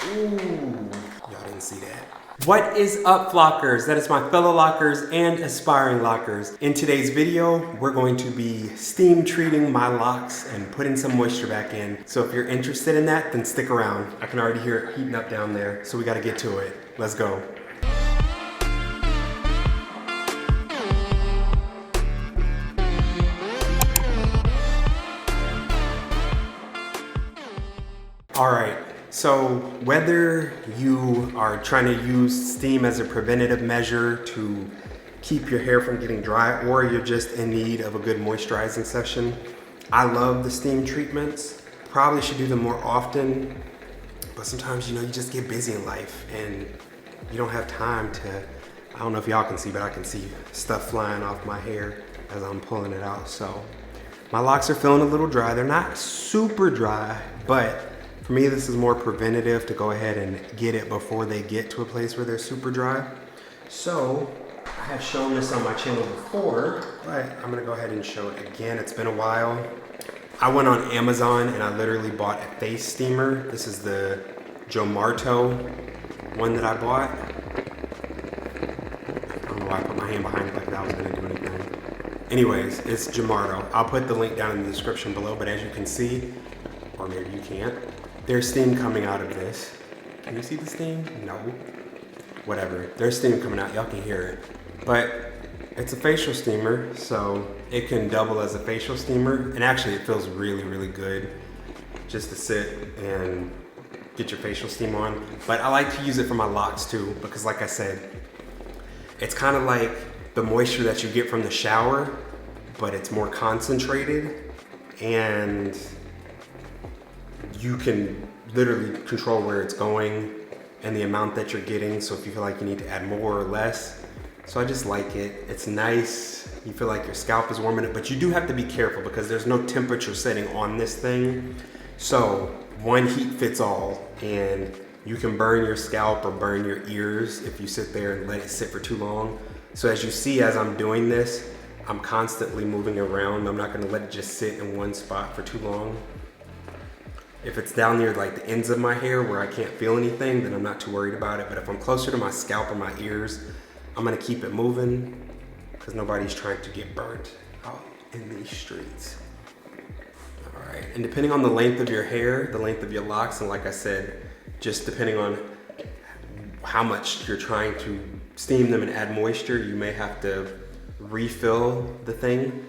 Ooh, y'all didn't see that. What is up, Flockers? That is my fellow lockers and aspiring lockers. In today's video, we're going to be steam treating my locks and putting some moisture back in. So if you're interested in that, then stick around. I can already hear it heating up down there, so we gotta get to it. Let's go. All right. So whether you are trying to use steam as a preventative measure to keep your hair from getting dry, or you're just in need of a good moisturizing session, I love the steam treatments. Probably should do them more often, but sometimes, you just get busy in life and you don't have time to, I don't know if y'all can see, but I can see stuff flying off my hair as I'm pulling it out. So my locks are feeling a little dry. They're not super dry, but for me, this is more preventative to go ahead and get it before they get to a place where they're super dry. So I have shown this on my channel before, but I'm gonna go ahead and show it again. It's been a while. I went on Amazon and I literally bought a face steamer. This is the Jomarto one that I bought. I don't know why I put my hand behind it like that I was gonna do anything. Anyways, it's Jomarto. I'll put the link down in the description below, but as you can see, or maybe you can't, there's steam coming out of this. Can you see the steam? No. Whatever. There's steam coming out. Y'all can hear it. But it's a facial steamer, so it can double as a facial steamer. And actually, it feels really, really good just to sit and get your facial steam on. But I like to use it for my locks too, because like I said, it's kind of like the moisture that you get from the shower, but it's more concentrated, and you can literally control where it's going and the amount that you're getting. So if you feel like you need to add more or less. So I just like it. It's nice. You feel like your scalp is warming up, but you do have to be careful because there's no temperature setting on this thing. So one heat fits all, and you can burn your scalp or burn your ears if you sit there and let it sit for too long. So as you see, as I'm doing this, I'm constantly moving around. I'm not gonna let it just sit in one spot for too long. If it's down near like the ends of my hair where I can't feel anything, then I'm not too worried about it. But if I'm closer to my scalp or my ears, I'm gonna keep it moving because nobody's trying to get burnt out in these streets. All right, and depending on the length of your hair, the length of your locks, and like I said, just depending on how much you're trying to steam them and add moisture, you may have to refill the thing.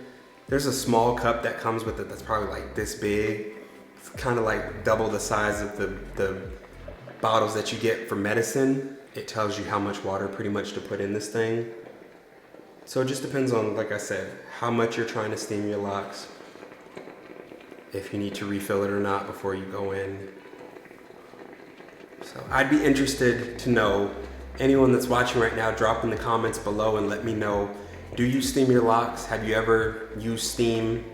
There's a small cup that comes with it that's probably like this big. It's kind of like double the size of the bottles that you get for medicine. It tells you how much water pretty much to put in this thing. So it just depends on, like I said, how much you're trying to steam your locks, if you need to refill it or not before you go in. So I'd be interested to know, anyone that's watching right now, drop in the comments below and let me know, do you steam your locks? Have you ever used steam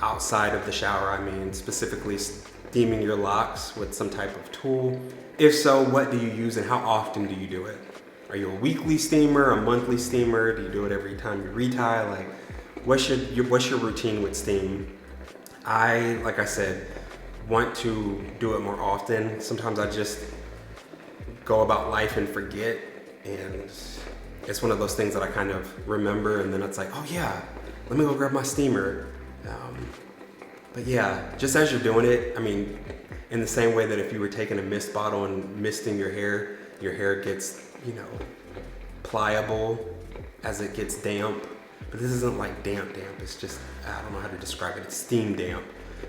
outside of the shower? I mean, specifically steaming your locks with some type of tool. If so, what do you use and how often do you do it? Are you a weekly steamer, a monthly steamer? Do you do it every time you retie? Like, what's your routine with steam? Like I said, want to do it more often. Sometimes I just go about life and forget, and it's one of those things that I kind of remember, and then it's like, oh yeah, let me go grab my steamer. But yeah, just as you're doing it, I mean, in the same way that if you were taking a mist bottle and misting your hair gets, pliable as it gets damp. But this isn't like damp. It's just, I don't know how to describe it. It's steam damp.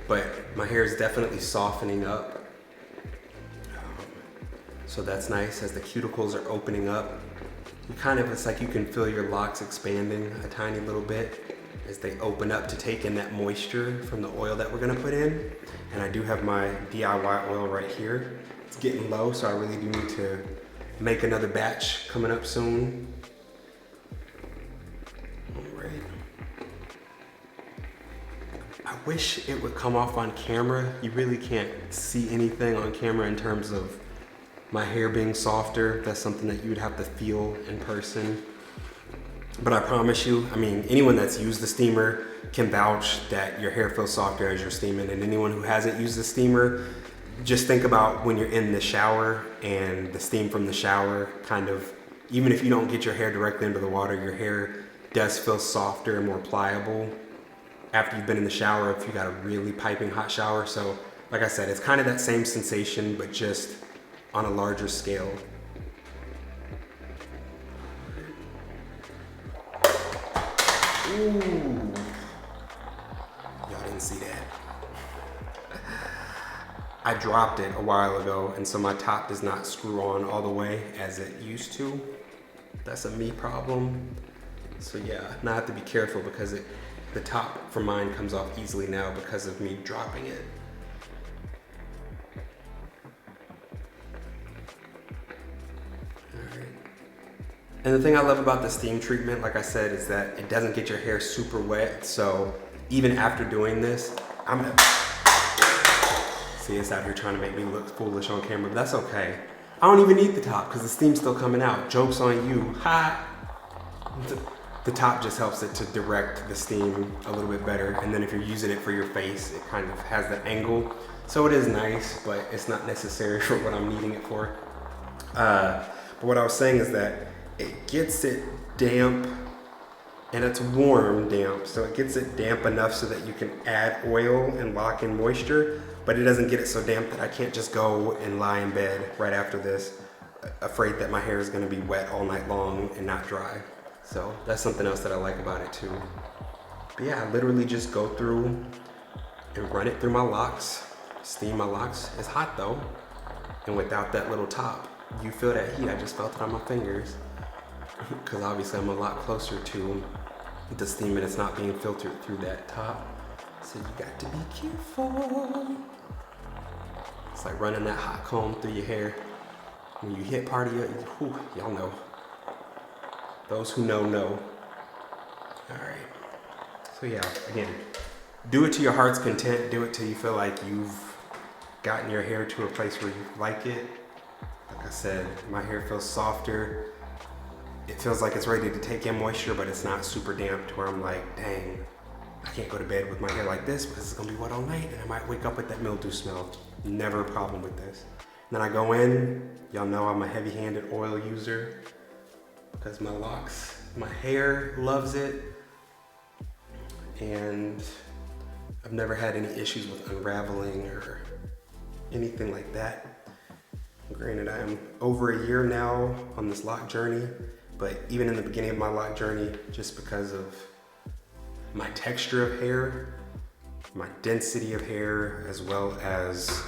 But my hair is definitely softening up. So that's nice as the cuticles are opening up. It's like you can feel your locks expanding a tiny little bit as they open up to take in that moisture from the oil that we're gonna put in. And I do have my DIY oil right here. It's getting low, so I really do need to make another batch coming up soon. All right. I wish it would come off on camera. You really can't see anything on camera in terms of my hair being softer. That's something that you would have to feel in person. But I promise you, I mean, anyone that's used the steamer can vouch that your hair feels softer as you're steaming, and anyone who hasn't used the steamer, just think about when you're in the shower and the steam from the shower kind of, even if you don't get your hair directly into the water, your hair does feel softer and more pliable after you've been in the shower if you got a really piping hot shower. So like I said, it's kind of that same sensation, but just on a larger scale. Ooh. Y'all didn't see that. I dropped it a while ago, and so my top does not screw on all the way as it used to. That's a me problem. So yeah, now I have to be careful because the top for mine comes off easily now because of me dropping it. All right. And the thing I love about the steam treatment, like I said, is that it doesn't get your hair super wet. So even after doing this, I'm gonna see, it's out here trying to make me look foolish on camera, but that's okay. I don't even need the top because the steam's still coming out. Joke's on you. Ha! The top just helps it to direct the steam a little bit better. And then if you're using it for your face, it kind of has that angle. So it is nice, but it's not necessary for what I'm needing it for. But what I was saying is that it gets it damp, and it's warm damp. So it gets it damp enough so that you can add oil and lock in moisture, but it doesn't get it so damp that I can't just go and lie in bed right after this, afraid that my hair is gonna be wet all night long and not dry. So that's something else that I like about it too. But yeah, I literally just go through and run it through my locks, steam my locks. It's hot though, and without that little top, you feel that heat. I just felt it on my fingers because obviously I'm a lot closer to the steam and it's not being filtered through that top. So you got to be careful. It's like running that hot comb through your hair. When you hit part of your, y'all know. Those who know, know. All right. So yeah, again, do it to your heart's content. Do it till you feel like you've gotten your hair to a place where you like it. Like I said, my hair feels softer. It feels like it's ready to take in moisture, but it's not super damp to where I'm like, dang, I can't go to bed with my hair like this because it's gonna be wet all night and I might wake up with that mildew smell. Never a problem with this. And then I go in, y'all know I'm a heavy-handed oil user because my locks, my hair loves it. And I've never had any issues with unraveling or anything like that. Granted, I am over a year now on this lock journey, but even in the beginning of my lock journey, just because of my texture of hair, my density of hair, as well as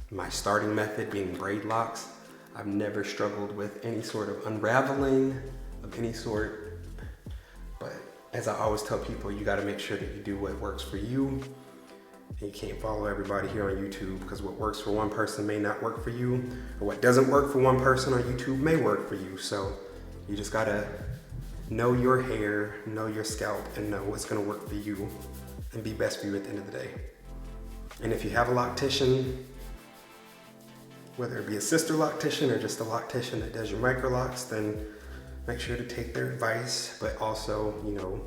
my starting method being Braidlocs, I've never struggled with any sort of unraveling of any sort. But as I always tell people, you gotta make sure that you do what works for you. And you can't follow everybody here on YouTube because what works for one person may not work for you, or what doesn't work for one person on YouTube may work for you. So you just gotta know your hair, know your scalp, and know what's gonna work for you and be best for you at the end of the day. And if you have a loctician, whether it be a sister loctician or just a loctician that does your microlocs, then make sure to take their advice, but also, you know,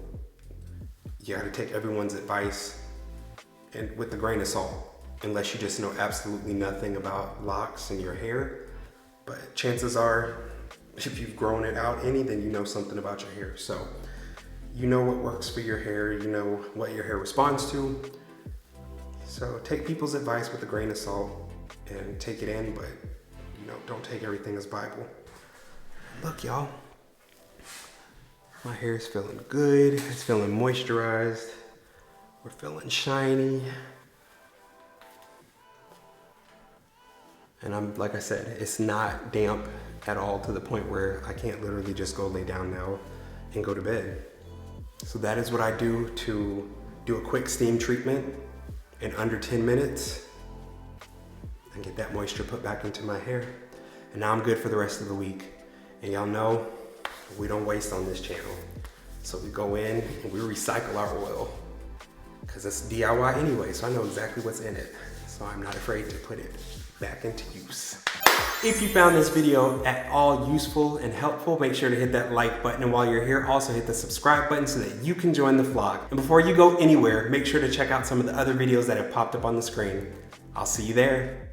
you gotta take everyone's advice and with a grain of salt, unless you just know absolutely nothing about locks and your hair. But chances are, if you've grown it out any, then you know something about your hair. So you know what works for your hair, you know what your hair responds to. So take people's advice with a grain of salt and take it in, but you know, don't take everything as Bible. Look, y'all, my hair is feeling good. It's feeling moisturized. We're feeling shiny. And I'm, like I said, it's not damp at all to the point where I can't literally just go lay down now and go to bed. So that is what I do to do a quick steam treatment in under 10 minutes and get that moisture put back into my hair. And now I'm good for the rest of the week. And y'all know we don't waste on this channel. So we go in and we recycle our oil because it's DIY anyway, so I know exactly what's in it. So I'm not afraid to put it back into use. If you found this video at all useful and helpful, make sure to hit that like button. And while you're here, also hit the subscribe button so that you can join the flock. And before you go anywhere, make sure to check out some of the other videos that have popped up on the screen. I'll see you there.